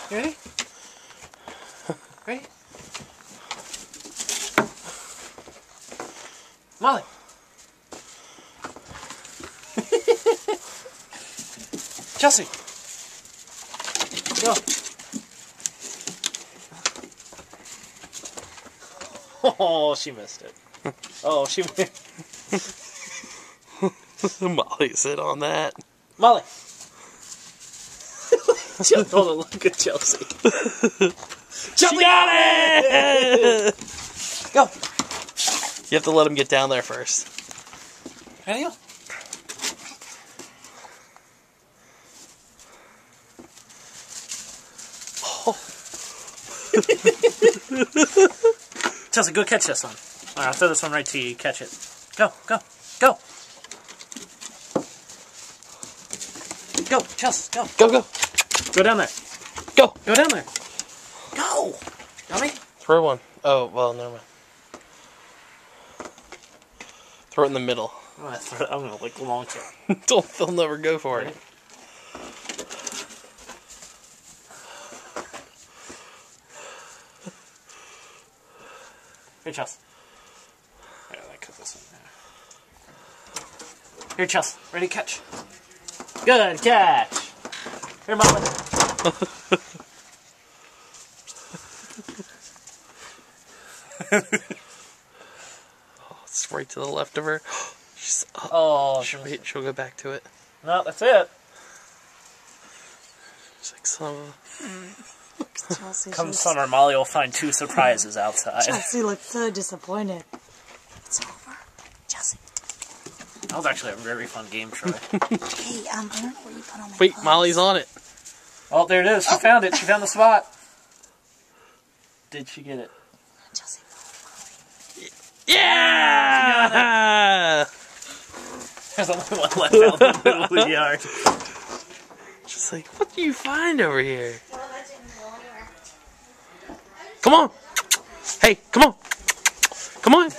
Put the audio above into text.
You ready? Ready? Molly. Chelsea. Go. Oh, she missed it. Oh, she Molly, sit on that. Molly. Hold on, look at Chelsea. She got it! Go. You have to let him get down there first. Ready? Go. Oh. Chelsea, go catch this one. Alright, I'll throw this one right to you. Catch it. Go, go, go. Go, Chelsea, go. Go, go. Go down there. Go. Go down there. Go. Got me? Throw one. Oh, well, never mind. Throw it in the middle. I'm gonna like launch it. They'll never go for it. Here, Chelsea. Here, I cut this one there. Here, Chelsea. Ready, catch. Good catch. Here, Molly. Oh, it's right to the left of her. She'll go back to it. No, that's it. She's like, son of Chelsea, Come summer, Molly will find 2 surprises outside. Chelsea looked so disappointed. It's over. Chelsea. That was actually a very fun game, Troy. Hey, I don't know where you put on my Wait, gloves. Molly's on it. Oh, there it is. She found it. She found the spot. Did she get it? Chelsea, Yeah! There's only one left out in the middle of the yard. Just like, what do you find over here? Come on! Hey, come on! Come on!